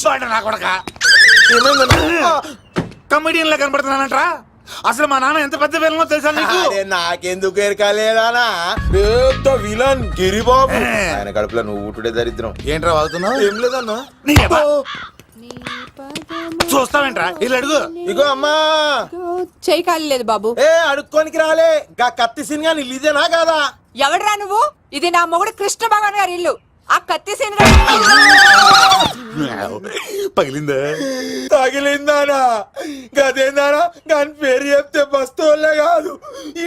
నా కొడక కమెడియన్ లా కనబడుతున్నానంట్రా. అసలు మా నాన్న ఎంత పెద్ద విలనో తెలుసా నీకు? నాకెందుకు ఎరకాలేదానా పెద్ద విలన్ గిరిబాబు. ఆయన కడుపులో నువ్వు ఊటుడే దరిద్రం. ఏంట్రా వాగుతున్నావు? ఏం లేదన్నా. చూస్తావేంట్రా ఇల్లు అడుగు. ఇగో అమ్మా చెయ్యి ఖాళీ లేదు బాబు. అడుక్కోనికి రాలే గా కత్తి సినిమా ఇదేనా కాదా? ఎవడరా నువ్వు? ఇది నా మొగుడు కృష్ణ భగవాన్ గారి ఇల్లు. ఆ కత్తి సీన్ పగిలిందా? తగిలిందానా? గదేందానా? దాని పేరు చెప్తే బస్తోళ్ళే కాదు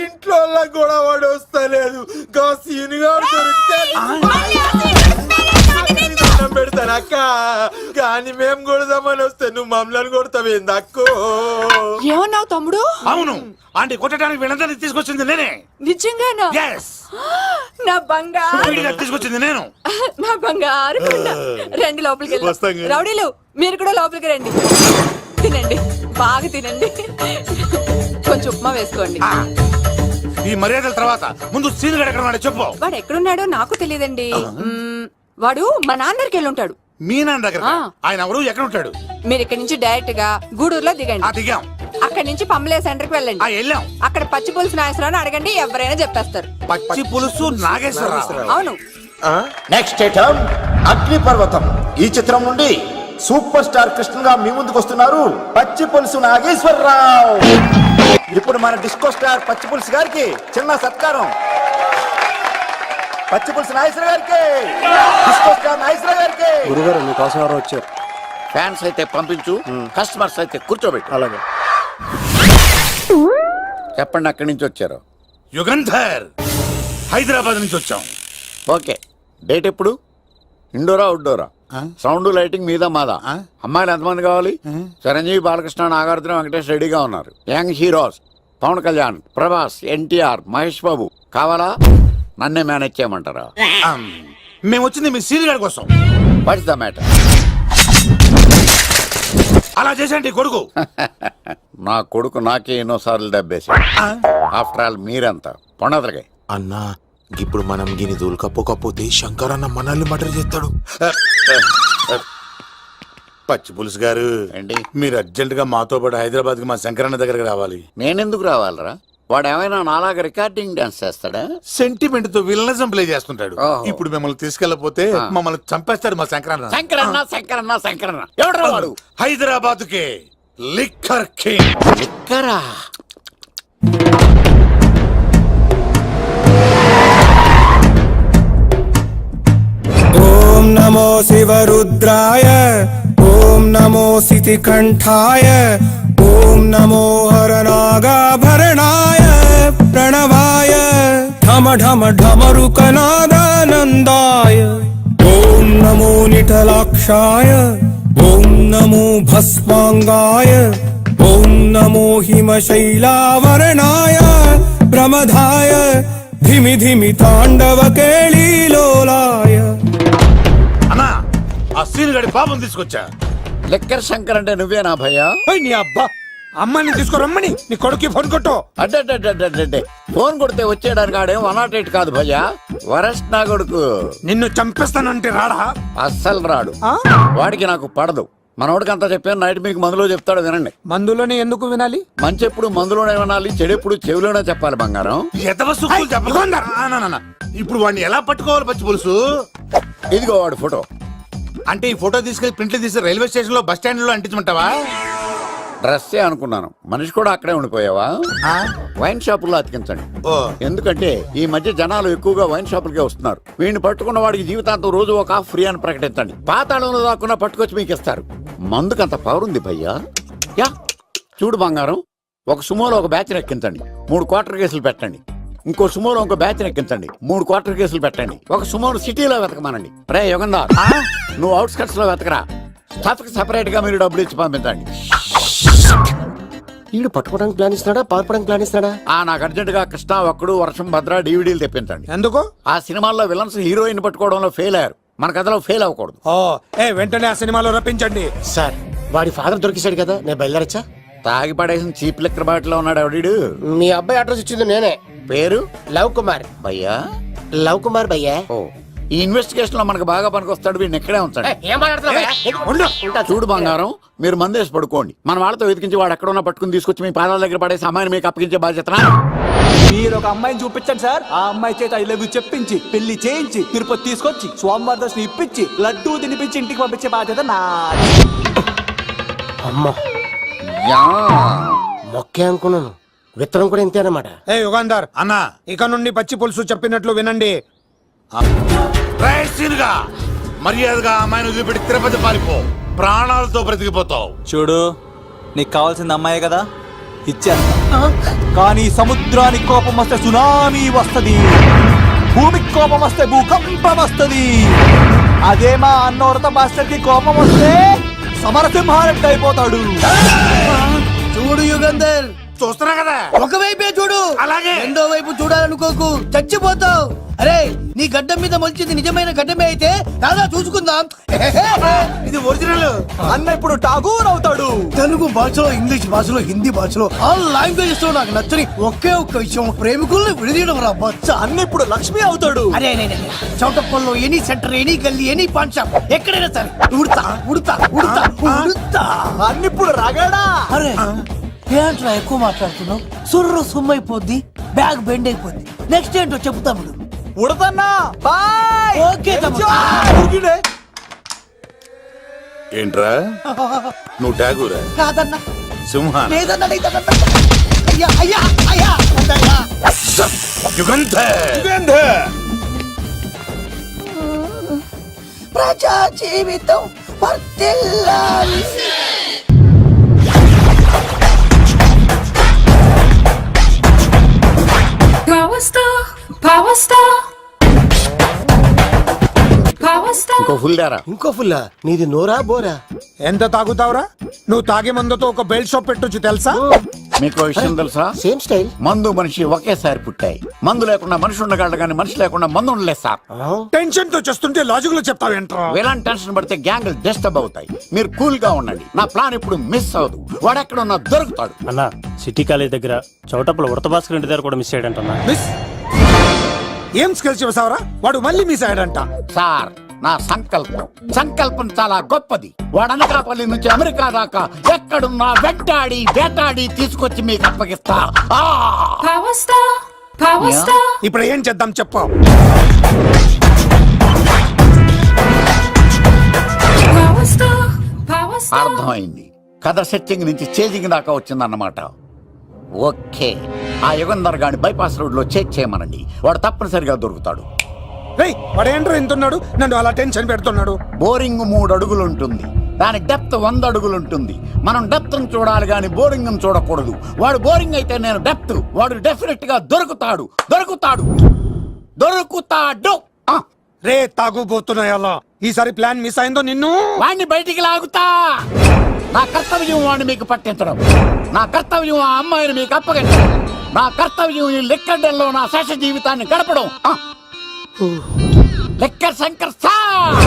ఇంట్లో కూడా వాడు వస్తలేదు. గా సీనుగా పెడతానక్క. కానీ మేము కొడదామని వస్తే నువ్వు మమ్మల్ని కొడతావేంది అక్కో? ఏమన్నావు తమ్ముడు? అవును, ఆంటీ కొట్టడానికి వీళ్ళందరినీ తీసుకొచ్చింది నేనే. నిజంగానా? నా బంగారు తీసుకొచ్చింది నేను. నా బంగారు రండి లోపలికి వెళ్ళి. రౌడీలు మీరు కూడా లోపలికి రండి. తినండి, బాగా తినండి. కొంచెం ఉప్మా వేసుకోండి. ఈ మర్యాదల తర్వాత ముందు సీన్ ఎక్కడ ఉన్నాడో చెప్పు. వాడు ఎక్కడున్నాడో నాకు తెలియదండి. వాడు మా నాన్న దగ్గరికి వెళ్ళి ఉంటాడు. మీ నాన్న దగ్గర? ఆయన ఎవరు, ఎక్కడ ఉంటాడు? మీరు ఇక్కడ నుంచి డైరెక్ట్ గా గూడూరులో దిగండి. దిగాం. అక్కడి నుంచి పంబలే సెంటర్ కి వెళ్ళండి. వెళ్ళాం. అక్కడ పచ్చి పులుసు నాగేశ్వరరావు అడగండి, ఎవరైనా చెప్పేస్తారు. పచ్చి పులుసు నాగేశ్వరరావు? అవును. నెక్స్ట్ ఐటమ్ అగ్నిపర్వతం. ఈ చిత్రం నుండి సూపర్ స్టార్ కృష్ణగా మీ ముందుకు వస్తున్నారు పచ్చి పులుసు నాగేశ్వరరావు. ఇప్పుడు మన డిస్కో స్టార్ పచ్చి పులుసు గారికి చిన్న సత్కారం. పచ్చి పులుసు నాగేశ్వర గారికి, డిస్కో స్టార్ నాగేశ్వర గారికి. గురుగారు మీకోసం ఎవరు వచ్చారు? ఫ్యాన్స్ అయితే పంపించు, కస్టమర్స్ అయితే కూర్చోబెట్టు. అలాగే. చెప్పండి, అక్కడి నుంచి వచ్చారు? యుగంధర్, హైదరాబాద్ నుంచి వచ్చాం. ఓకే, డేట్ ఎప్పుడు? ఇండోరా అవుట్డోరా? సౌండ్ లైటింగ్ మీద మాదా? అమ్మాయిలు ఎంతమంది కావాలి? చిరంజీవి, బాలకృష్ణ, నాగార్జున, వెంకటేష్ రెడీగా ఉన్నారు. యంగ్ హీరోస్ పవన్ కళ్యాణ్, ప్రభాస్, ఎన్టీఆర్, మహేష్ బాబు కావాలా? నన్నే మేనేజ్ చేయమంటారా? మేము వచ్చింది మీ సీరియల్ గారి కోసం. What's the matter? అలా చేసేంటి కొడుకు? నా కొడుకు నాకే ఎన్నోసార్లు దెబ్బేసి. ఆఫ్టర్ ఆల్ మీరంతా పొండదలకే. అన్నా ఇప్పుడు మనం గిని దూల్కపోతే శంకర్ అన్న మనల్ని మర్డర్ చేస్తాడు. పచ్చి పులుసు గారు ఏంటి? మీరు అర్జెంట్ గా మాతో పాటు హైదరాబాద్ కి మా శంకరన్న దగ్గరకు రావాలి. నేనెందుకు రావాలరా? వాడు ఏమైనా నాలాగా రికార్డింగ్ డాన్స్ చేస్తాడా? సెంటిమెంట్ తో విలనిజం ప్లే చేస్తుంటాడు. ఓహో. ఇప్పుడు మిమ్మల్ని తీసుకెళ్లపోతే మమ్మల్ని చంపేస్తాడు మా శంకరన్న. శంకరన్న శంకరన్న శంకరన్న ఎవడ్రా వాడు? హైదరాబాద్ కే లిక్కర్ కింగ్. లిక్కరా? ఓం నమో శివరుద్రాయ, ఓం నమో సితికంఠాయ, ఓం నమో హరనాగాభరణాయ ప్రణవాయ ఢమ ఢమ ఢమరుకనాదానందాయ. ఓం నమో నిటలాక్షాయ, ఓం నమో భస్మాంగాయ, ఓం నమో హిమశైలావరణాయ ప్రమదాయ ధిమి ధిమి తాండవ కేళీలోలాయ. అన్నా, ఆ సీన్ గడి బాబుని తీసుకొచ్చా. లిక్కర్ శంకర్ అంటే నువ్వేనా భయ్యా? నీ అబ్బా, అమ్మని తీసుకురమ్మని నీ కొడుకు ఫోన్ కొట్టు. అడ్డే ఫోన్ కొడితే వచ్చేయడానికి ఆడేం 108 కాదు భయ్యా, వరస్ట్ నా కొడుకు. నిన్ను చంపేస్తానంటే రాడా? అస్సలు రాడు. వాడికి నాకు పడదు. మనోడికి అంతా చెప్పాను, నైట్ మీకు మందులో చెప్తాడు వినండి. మందులోనే ఎందుకు వినాలి? మంచి ఎప్పుడు మందులోనే వినాలి, చెడు ఎప్పుడు చెవిలోనే చెప్పాలి బంగారం. ఎదవ సుక్కులు చెప్పకుండా. ఇప్పుడు వాడిని ఎలా పట్టుకోవాలి పచ్చి పులుసు? ఇదిగో వాడు ఫోటో. అంటే ఈ ఫోటో తీసుకెళ్లి ప్రింట్లు తీసి రైల్వే స్టేషన్ లో బస్ స్టాండ్ లో అంటించమంటావా? డ్రెస్సే అనుకున్నాను, మనిషి కూడా అక్కడే ఉండిపోయావా? వైన్ షాపుల్లో అతికించండి. ఎందుకంటే ఈ మధ్య జనాలు ఎక్కువగా వైన్ షాపులకే వస్తున్నారు. వీడిని పట్టుకున్న వాడికి జీవితాంతం రోజు ఒక ఆఫ్ ఫ్రీ అని ప్రకటించండి. పాతాళంలో దాక్కున్నా పట్టుకొచ్చి మీకు ఇస్తారు. మందుకంత పవర్ ఉంది భయ్యా. యా చూడు బంగారం, ఒక సుమోలో ఒక బ్యాచ్ ఎక్కించండి, 3 క్వార్టర్ కేసులు పెట్టండి. ఇంకో సుమోలో ఇంకో బ్యాచ్ ఎక్కించండి, 3 క్వార్టర్ కేసులు పెట్టండి. ఒక సుమోను సిటీలో వెతకమానండి. రే యుగంధర్, నువ్వు అవుట్స్కట్స్ లో వెతకరా. స్టాఫ్ కి సెపరేట్ గా మీరు డబ్బులు ఇచ్చి పంపించండి. వీడు పట్టుకోవడానికి ప్లాన్ ఇస్తున్నాడా, పారిపోవడానికి ప్లాన్ ఇస్తున్నాడా? నాకు అర్జెంట్ గా కృష్ణ, ఒక్కడు, వర్షం, భద్ర డివిడీలు తెప్పించండి. ఎందుకు? ఆ సినిమాల్లో విలన్స్ హీరోయిన్ పట్టుకోవడంలో ఫెయిల్ అయ్యారు, మన కథలో ఫెయిల్ అవ్వకూడదు. వెంటనే ఆ సినిమాలో రప్పించండి. సార్, వాడి ఫాదర్ దొరికిసాడు కదా, నేను బయలుదేరచ్చా? తాగి పడేసిన చీప్ లిక్కర్ బాటిలో ఉన్నాడు ఎవడీడు? మీ అబ్బాయి అడ్రస్ ఇచ్చింది నేనే. పేరు లవ్ కుమార్ భయ్యా. లవ్ కుమార్ భయ్యా. ఓ ఈ ఇన్వెస్టిగేషన్ లో మనకు బాగా పనికొస్తాడు. వీడిని ఎక్కడే ఉంచండి. ఏం మాట్లాడుతున్నావు? చూడు బంగారం, మీరు మందేసి పడుకోండి. మన వాళ్ళతో వెతికించి వాడు ఎక్కడ ఉన్నా పట్టుకుని తీసుకొచ్చి మీ పాదాల దగ్గర పడేసి అమ్మాయిని మీకు అప్పగించే బాధ్యత. మీరు ఒక అమ్మాయిని చూపించండి సార్. ఆ అమ్మాయి చేత ఐ లవ్ యూ చెప్పించి పెళ్లి చేయించి తిరుపతి తీసుకొచ్చి స్వామివారి దర్శనం ఇప్పించి లడ్డూ తినిపించి ఇంటికి పంపించే బాధ్యత నాది. అమ్మ మొక్కే అనుకున్నాను, విత్తనం కూడా ఇంతే అన్నమాట. ఏ యుగాంధర్, అన్నా ఇక నుండి పచ్చి పులుసు చెప్పినట్లు వినండి. రైసీనుగా మర్యాదగా అమ్మాయిని వదిలిపెట్టి తిరుపతి పారిపో. ప్రాణాలతో బ్రతికిపోతావు. చూడు, నీకు కావాల్సింది అమ్మాయే కదా, ఇచ్చేస్తా. కానీ సముద్రానికి కోపం వస్తే సునామీ వస్తది, భూమికి కోపం వస్తే భూకంపం వస్తది. అదే మా అన్నవరత మాస్టర్ కి కోపం వస్తే సమరసింహారెడ్డి అయిపోతాడు. చూడు యుగంధర్, చూస్తున్నా కదా. ఒకవైపే చూడు, అలాగే. రెండో వైపు చూడాలనుకోకు, చచ్చిపోతావు. అరే, నీ గడ్డం మీద మొలిచింది నిజమైన గడ్డమే అయితే రాదా చూసుకుందాం. ఇది ఒరిజినల్. అన్న ఇప్పుడు ఠాగూర్ అవుతాడు. తెలుగు భాషలో, ఇంగ్లీష్ భాషలో, హిందీ భాషలో ఆల్ లాంగ్వేజెస్ లో నాకు నచ్చని ఒకే ఒక్క విషయం, ప్రేమికుల్ని విడదీయడం రా బచ్చ. అన్న ఇప్పుడు లక్ష్మి అవుతాడు. అరే చౌటప్పల్లో ఎనీ సెంటర్, ఎనీ గల్లీ, ఎనీ పాన్ షాప్, ఎక్కడైనా సరే ఉడతా ఉడతా ఉడతా ఉడతా. అన్న ఇప్పుడు రగడా. అరే ఏంట్రా ఎక్కువ మాట్లాడుతున్నావు? సుర్రు సుమ్మైపోద్ది, బ్యాగ్ బెండ్ అయిపోద్ది. నెక్స్ట్ ఏంటో చెప్తాము. ఉడతన్నా బాయ్. ఓకే తమ్ముడు. ఏంట్రా నువ్వు ఠాగూరా? కాదన్నా, సింహాన్? లేదన్నా, లేదన్నా. అయ్యా అయ్యా అయ్యా వద్దయ్యా. యుగంధర్. ప్రజా జీవితం వర్ధిల్లాలి. ఇంకో ఫుల్ దారా. ఇంకో ఫుల్లా? నీది నోరా బోరా? ఎంత తాగుతావురా? నువ్వు తాగే మందుతో ఒక బెల్ట్ షాప్ పెట్టొచ్చు తెలుసా? మీకు విషయం తెలుసా? Same style. మందు మనిషి ఒకేసారి పుట్టాయి. మందు లేకుండా మనిషి ఉండగలడు కానీ మనిషి లేకుండా మందు ఉండలేదు సార్. టెన్షన్ తో చేస్తుంటే లాజిక్ లో చెప్తావేంట్రా? ఎలాంటి టెన్షన్ పడితే గ్యాంగులు డిస్టర్బ్ అవుతాయి. మీరు కూల్ గా ఉండండి. నా ప్లాన్ ఇప్పుడు మిస్ అవ్వదు. వాడెక్కడ ఉన్నా దొరుకుతాడు. అన్నా, సిటీ కాలేజ్ దగ్గర చౌటప్పుల ఉడత భాస్కర్ ఇంటి దగ్గర కూడా మిస్ అయ్యాడంటన్నా. మిస్ ఏం స్కిల్స్ చేసావరా? వాడు మళ్ళీ మిస్ అయ్యాడంట. సార్, నా సంకల్పం చాలా గొప్పది. వాడు అనకాపల్లి నుంచి అమెరికా దాకా ఎక్కడున్నా వెంటాడి వేటాడి తీసుకొచ్చి మీకు అప్పగిస్తా. ఇప్పుడు ఏం చేద్దాం చెప్పు. అర్థమైంది. కథ సెట్టింగ్ నుంచి చేజింగ్ దాకా వచ్చిందన్నమాట. ఓకే, ఆ యుగంధర్ గాని బైపాస్ రోడ్ లో చేజ్ చేయమనండి. వాడు తప్పనిసరిగా దొరుకుతాడు. వాడు ఏంట్రా ఎంతున్నాడు? నన్ను అలా టెన్షన్ పెడుతున్నాడు. బోరింగ్ 3 అడుగులు ఉంటుంది, దాని డెప్త్ 100 అడుగులు ఉంటుంది. మనం డెప్త్ చూడాలి గాని బోరింగ్ చూడకూడదు. వాడు బోరింగ్ అయితే నేను డెప్త్. వాడు డెఫినెట్ గా దొరుకుతాడు. రే తాగుబోతున్నాయా? ఈసారి ప్లాన్ మిస్ అయిందో నిన్ను వాడిని బయటికి లాగుతా. నా కర్తవ్యం వాడిని మీకు పట్టించడం. నా కర్తవ్యం ఆ అమ్మాయిని మీకు అప్పగించడం. నా కర్తవ్యం ఈ లెక్కడ్డల్లో నా శేష జీవితాన్ని గడపడం. లెక్కర్ శంకర్ సార్,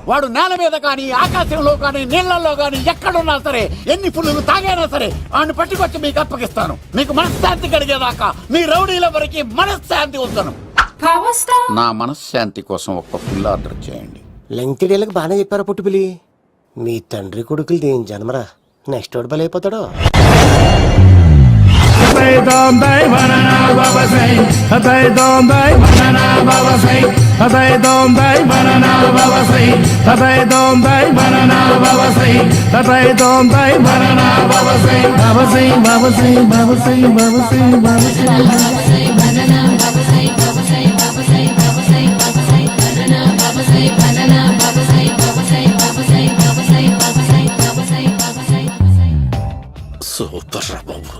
వాడు నేల మీద కానీ ఆకాశంలో కానీ నీళ్లలో కానీ ఎక్కడున్నా సరే, ఎన్ని ఫుల్లు తాగైనా సరే వాడిని పట్టుకొచ్చి మీకు అప్పగిస్తాను. మీకు మనశ్శాంతి కలిగేదాకా మీ రౌడీల వరకు మనశ్శాంతి ఉంచను. నా మనశ్శాంతి కోసం ఒక్క ఫుల్ ఆర్డర్ చేయండి. లెంగ్త్ డేలకు బాగానే చెప్పారా పుట్టుపిలి? మీ తండ్రి కొడుకులు దేని జన్మరా? నెక్స్ట్ వాడు బలైపోతాడో. సూపర్ రా బాబు,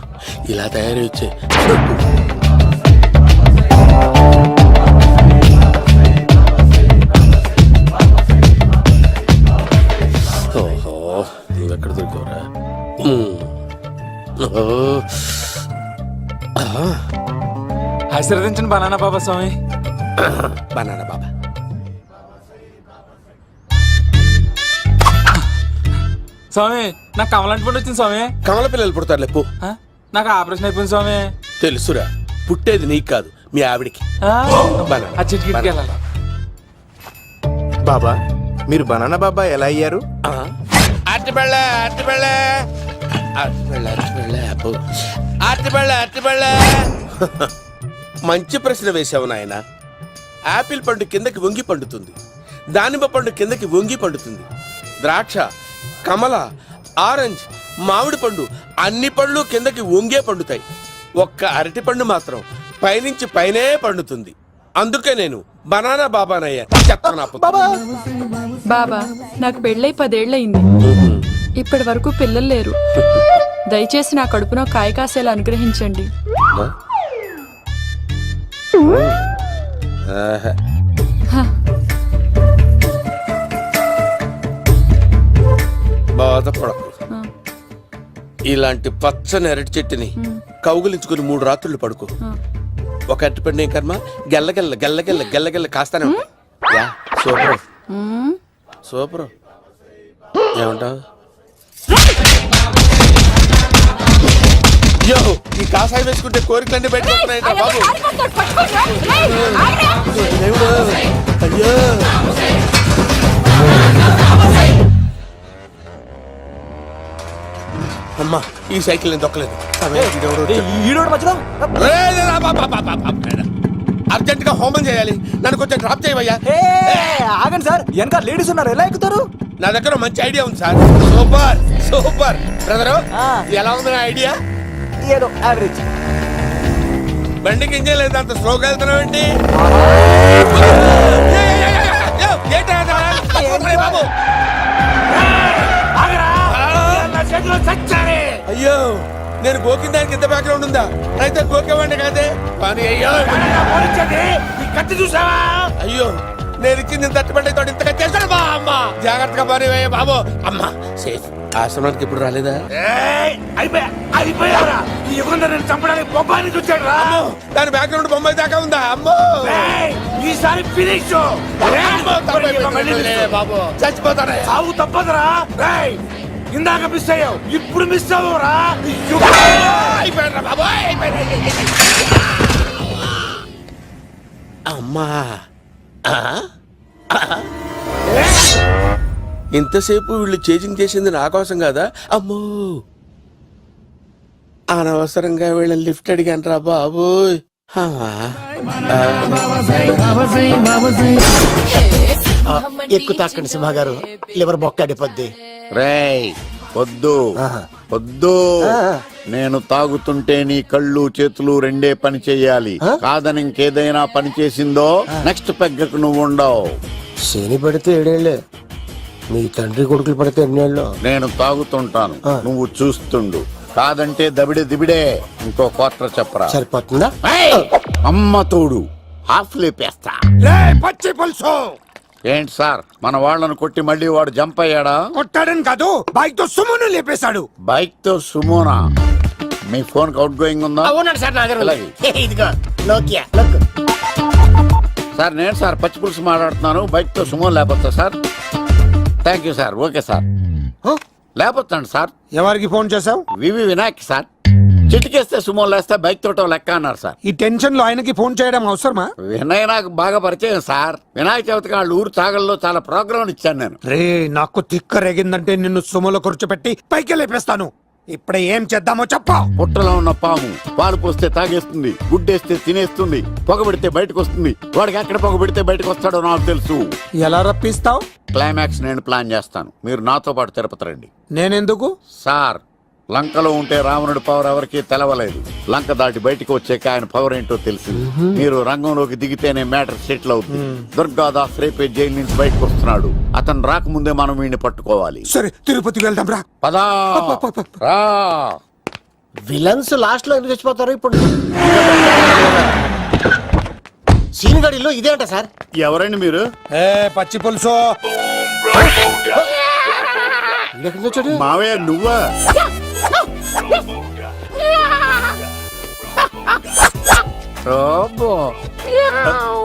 ఇలా తయారీ వచ్చే. ఓహో, నువ్వెక్కడ దొరికావురా? ఆశీర్వదించండి బనానా బాబా స్వామి. బనానా బాబా. స్వామి, నాకు కమలాంటి పండు వచ్చింది స్వామి. కమల పిల్లలు పుడతారు లేపు. నాకు ఆపరేషన్ అయిపోయింది స్వామి. తెలుసురా, పుట్టేది నీకు కాదు మీ ఆవిడికి. ఆ చిటికి వెళ్ళాలి. బాబా మీరు బనానా బాబా ఎలా అయ్యారు? మంచి ప్రశ్న వేశావు నాయన. ఆపిల్ పండు కిందకి వంగి పండుతుంది, దానిమ్మ పండు కిందకి వంగి పండుతుంది, ద్రాక్ష, కమల, ఆరెంజ్, మామిడి పండు అన్ని పళ్ళు కిందకి వంగే పండుతాయి. ఒక్క అరటి పండు మాత్రం పైనుంచి పైనే పండుతుంది. అందుకే నేను బనానా బాబానయ్యా. చెప్తాను బాబా నాకు పెళ్ళై 10 ఏళ్ళయింది. ఇప్పటి వరకు పిల్లలు లేరు. దయచేసి నా కడుపునో కాయ కాసేలా అనుగ్రహించండి. బాధపడకు. ఇలాంటి పచ్చని అరటి చెట్టుని కౌగులించుకుని 3 రాత్రులు పడుకో. ఒక అరటి పండు ఏం కర్మ గెల్లగెల్ల గెల్లగెల్ల గెల్లగెల్ల కాస్తానే ఉంటాయి. Yeah, super super. ఏమంటావు? యో, ఈ కాసాయి వేసుకుంటే కోరికలన్నీ బయటకొస్తున్నాయంట బాబు. దేవుడు, అయ్యో. అమ్మా, ఈ సైకిల్ నేను దొక్కలేదు. అర్జెంట్ గా హోమం చేయాలి. నన్ను కొంచెం డ్రాప్ చేయవయ్యా. ఆగండి సార్, వెనక లేడీస్ ఉన్నారు, ఎలా ఎక్కుతారు? నా దగ్గర మంచి ఐడియా ఉంది సార్. Super super. బ్రదరు, ఎలా ఉంది నా ఐడియా? ఏదో యావరేజ్. బండికి ఇంజన్ లేదు, అంత స్లోగా వెళ్తున్నావు ఏంటి? బాబు అయ్యో, నేను గోకిన దానికి ఇంత బ్యాక్గ్రౌండ్ ఉందా? అయితే గోకేవాడిని కాదే. కానీ అయ్యో కత్తి చూసావా? అయ్యో, నేను ఇచ్చింది తట్టుబడి తోడు ఇంతగా చేశాడు బా. అమ్మ జాగ్రత్తగా పని బాబు. అమ్మ సేఫ్. ఆశ్రమానికి ఇప్పుడు రాలేదా? అయిపోయారా? ఈ యుగంధర్ నేను చంపడానికి బొమ్మాని చూచాడు రా. దాని బ్యాక్గ్రౌండ్ బొమ్మాయి దాకా ఉందా? అమ్మో, ఈసారి ఫినిష్. బాబు చచ్చిపోతారా? సాగు తప్పదురా. ఇందాక మిస్ అయ్యావు, ఇప్పుడు మిస్ అవ్వరా. అమ్మా, ఇంతసేపు వీళ్ళు చేజింగ్ చేసింది నా కోసం కాదా? అమ్మో, అనవసరంగా వీళ్ళని లిఫ్ట్ అడిగాను రా బాబు. ఎక్కు తాకండి సింహ గారు, లివర్ బొక్క అడిపోద్ది. రేయ్ వద్దు వద్దు, నేను తాగుతుంటే నీ కళ్ళు చేతులు రెండే పని చెయ్యాలి. కాదని ఇంకేదైనా పని చేసిందో నెక్స్ట్ పెగ్గకు నువ్వు ఉండవు. శని పడితే 7 ఏళ్ళే, మీ తండ్రి కొడుకులు పడితే 8 ఏళ్ళు. నేను తాగుతుంటాను, నువ్వు చూస్తుండు. కాదంటే దబిడే దిబిడే. ఇంకో క్వార్టర్ చెప్పరా? సరిపోతుందా? అమ్మ తోడు హాఫ్ లేపేస్తా. పచ్చి పులుసు. ఏంటి సార్, మన వాళ్ళను కొట్టి మళ్ళీ వాడు జంప్ అయ్యాడా? కొట్టాడని కాదు, బైక్ తో సుమోను లేపేశాడు. బైక్ తో సుమోనా? మీ ఫోన్ అవుట్ గోయింగ్ ఉందా? అవునండి సార్, నా దగ్గర అలాగే. ఇదిగో నోకియా. సార్ నేను సార్ పచ్చి పులుసు మాట్లాడుతున్నాను. బైక్ తో సుమో లేకపోతా sir? Thank you sir. Okay sir, లేకపోతాండి సార్. ఎవరికి ఫోన్ చేసావు? వివి వినాయక్ సార్. చిటికేస్తే సుమో లేస్తే బైక్ తోటో లెక్క అన్నారు సార్. ఈ టెన్షన్ లో ఆయనకి ఫోన్ చేయడం అవసరమా? వినయ్ నాకు బాగా పరిచయం సార్. వినాయక చవితికి వాళ్ళ ఊరు చాగల్లో చాలా ప్రోగ్రాం ఇచ్చాను నేను. రే, నాకు తిక్క రేగిందంటే నిన్ను సుమోలో కూర్చోపెట్టి పైకి లేపేస్తాను. ఇప్పుడే ఏం చేద్దామో చెప్ప. పుట్టలో ఉన్న పాము పాలు పోస్తే తాగేస్తుంది, గుడ్డేస్తే తినేస్తుంది, పొగబెడితే బయటకు వస్తుంది. వాడికి ఎక్కడ పొగబెడితే బయటకు వస్తాడో నాకు తెలుసు. ఎలా రప్పిస్తావు? క్లైమాక్స్ నేను ప్లాన్ చేస్తాను, మీరు నాతో పాటు తిరుపతి రండి. నేనెందుకు? సార్, లంకలో ఉంటే రావణుడి పవర్ ఎవరికి తెలవలేదు. లంక దాటి బయటకు వచ్చాక ఆయన పవర్ ఏంటో తెలిసింది. మీరు రంగంలోకి దిగితేనే మ్యాటర్ సెటిల్ అవుతుంది. దుర్గాదాస్ రేపే జైలు నుంచి బయటకు వస్తున్నాడు. అతను రాకముందే మనం వీడిని పట్టుకోవాలి. సరే, తిరుపతికి వెళ్దాం రా. పదా రా. విలన్స్ లాస్ట్ లో ఎందుకు చచ్చిపోతారు? ఇప్పుడు సీన్ గడిలో ఇదే అంట సార్. ఎవరండి మీరు? పచ్చి పులుసు. మావయ్య నువ్వా?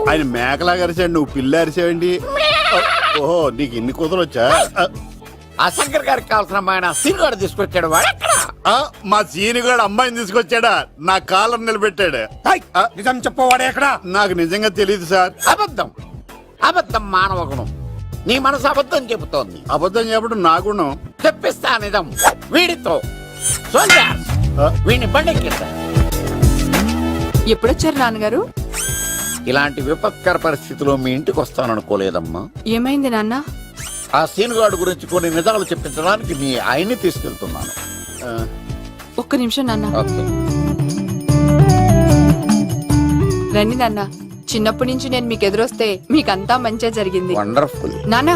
ఆయన మేకలాగా అరిచాడు, నువ్వు పిల్ల అరిచావండి. ఓహో, నీకు ఇన్ని కుదరొచ్చా? ఆ శంకర్ గారికి కావాల్సిన అమ్మాయి సీనుగాడు తీసుకొచ్చాడు. మా సీనుగాడు అమ్మాయిని తీసుకొచ్చాడా? నా కాలర్ నిలబెట్టాడు. నిజం చెప్పవాడే ఎక్కడ? నాకు నిజంగా తెలియదు సార్. అబద్ధం అబద్ధం మానవ గుణం. నీ మనసు అబద్ధం చెబుతోంది. అబద్ధం చెప్పడం నా గుణం. తెప్పిస్తా నిజం వీడితో. సోల్జర్స్, వీడిని బండెక్కిస్తా. ఎప్పుడొచ్చారు నాన్నగారు? ఇలాంటి విపత్కర పరిస్థితిలో మీ ఇంటికి వస్తాననుకోలేదమ్మా. ఏమైంది నాన్న? ఆ సీనుగాడు గురించి కొన్ని నిజాలు చెప్పించడానికి మీ ఆయన్ని తీసుకెళ్తున్నాను. ఒక్క నిమిషం నాన్న. ఓకే. రండి నాన్న. చిన్నప్పటి నుంచి నేను మీకు ఎదురొస్తే మీకంతా మంచిగా జరిగింది. వండర్ఫుల్. నాన్న,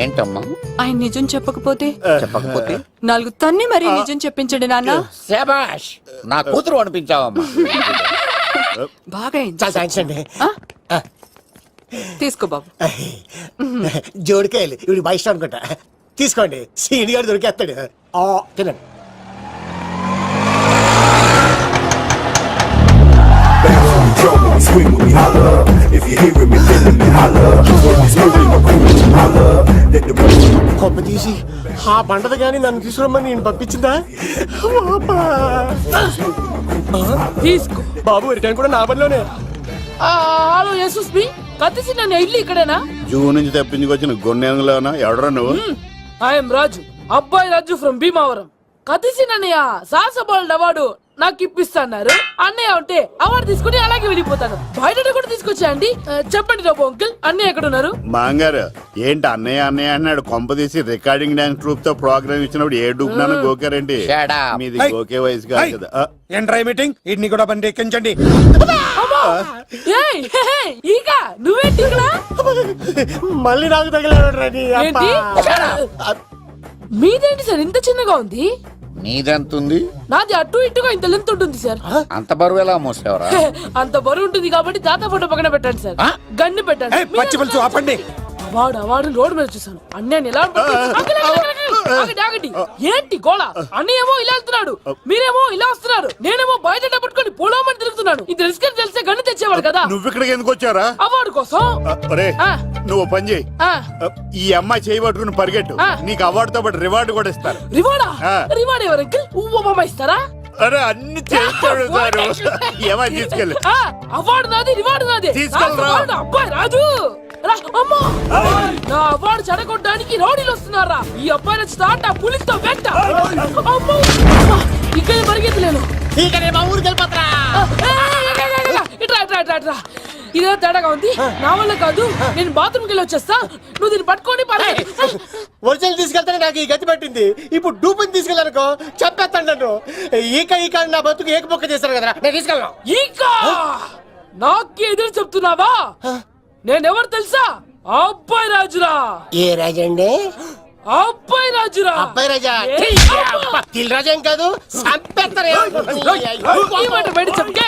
ఏంటమ్మా? ఆయన నిజం చెప్పకపోతే చెప్పకపోతే నాలుగు తన్ని మరి నిజం చెప్పించండి నాన్న. శభాష్, నా కూతురు అనిపించావమ్మా. బాగా అయింది. చాలా థ్యాంక్స్ అండి. ఆ? తీసుకో బాబు. జోడికాయలు ఇవి బాగా ఇష్టం అనుకుంటా. తీసుకోండి, సీని గారు దొరికేస్తాడు. తినండి. కొమ్మ తీసి ఆ పంటది కానీ నన్ను తీసుకురమ్మని నేను పంపించిందా? తీసుకో బాబు రిటర్న్ కూడా నా పనిలోనే. హలో యశస్వి, కత్తిసి నన్ను ఇల్లు ఇక్కడేనా? జూ నుంచి తప్పించుకొచ్చిన గొన్నెంగులోనా? ఎవడరా నువ్వు? ఐఎమ్ రాజు, అబ్బాయి రాజు ఫ్రమ్ భీమావరం. కత్తిసి నన్నయ్య సాహసబాలుడు అవార్డు నాకు ఇప్పిస్తాన్నారు. అన్నయ్య ఉంటే అవార్డు తీసుకుని అలాగే వెళ్ళిపోతాను. బయట కూడా తీసుకొచ్చా అండి. చెప్పండి రాబు అంకుల్, అన్నయ్య ఎక్కడ ఉన్నారు? మాంగారు ఏంటి అన్నయ్య అన్నయ్య అన్నాడు? కొంప తీసి రికార్డింగ్ డాన్స్ ట్రూప్ తో ప్రోగ్రామ్ ఇచ్చినప్పుడు ఏ డూబ్నాను గోకారండి? మీది గోకే వయసు కాదు కదా. ఏంట్రై మీటింగ్? ఇడ్ని కూడా బండి ఎక్కించండి. ఏయ్, హే, హే, ఈక నువ్వేంటి ఇక్కడ? మళ్ళీ నాకు తగిలాడు. ఏంటి? మీదేంటి సార్ ఇంత చిన్నగా ఉంది? నీదెంతుంది? నాది అటు ఇటుగా ఇంత లెంత్ ఉంటుంది సార్. అంత బరువు ఎలా మోసేవరా? అంత బరువు ఉంటుంది కాబట్టి తాత ఫోటో పక్కన పెట్టండి సార్. గన్ను పెట్టండి. పచ్చి పులుసు ఆపండి. అవార్డు రోడ్డు మీద చూసాను. అన్నయ్య ఎలా ఆగండి. ఏంటి గోళ? అన్నయ్యేమో ఇలా వెళ్తున్నాడు, మీరేమో ఇలా వస్తున్నారు, నేనేమో బయట పట్టుకొని పోలోమని తిరుగుతున్నాను. ఇది రిస్క్ అని తెలిస్తే గన్ను తెచ్చేవాడు కదా. నువ్వు ఇక్కడికి ఎందుకు వచ్చారా? అవార్డు కోసం. నువ్వు పని చేయి, ఈ అమ్మాయి చేయి పట్టుకుని పరిగెట్టు. నీకు అవార్డు తో పాటు రివార్డు కూడా ఇస్తారు. రివార్డా? రివార్డ్ ఎవరు అంకిల్? ఉవ్వమ్మ ఇస్తారా? అరే అన్ని చేస్తాడు సార్. ఏమై తీసుకెళ్ళి. అవార్డు నాది, రివార్డు నాది. తీసుకెళ్ళరా. అబ్బాయి రాజు రా. అమ్మా, నా అవార్డు చెడగొట్టడానికి రౌడీలు వస్తున్నారా? ఈ అబ్బాయి నచ్చి తాట పులితో వెంట. అమ్మో, ఇక్కడ పరిగెత్తలేను. ఇట్రా. ఇదే తేడాగా ఉంది. నా వల్ల కాదు, నేను బాత్రూమ్కి వెళ్ళి వచ్చేస్తా. నువ్వు దీన్ని పట్టుకొని ఒరిజినల్ తీసుకెళ్తానే నాకు ఈ గతి పట్టింది. ఇప్పుడు డూపుని తీసుకెళ్ళానుకో చెప్పేస్తాను నన్ను. ఈక నా బతుకు ఏకపొక్క చేశారు కదా, నేను తీసుకెళ్ళను. ఇంకా నాకు ఎదురు చెప్తున్నావా? నేనెవరు తెలుసా? అబ్బాయి రాజురా. ఏ రాజండి? అబ్బాయి రాజురా. అబ్బాయి రాజా? దిల్ రాజా ఏం కాదు, సంపేస్తారు. ఈ మాట బయట చెప్తే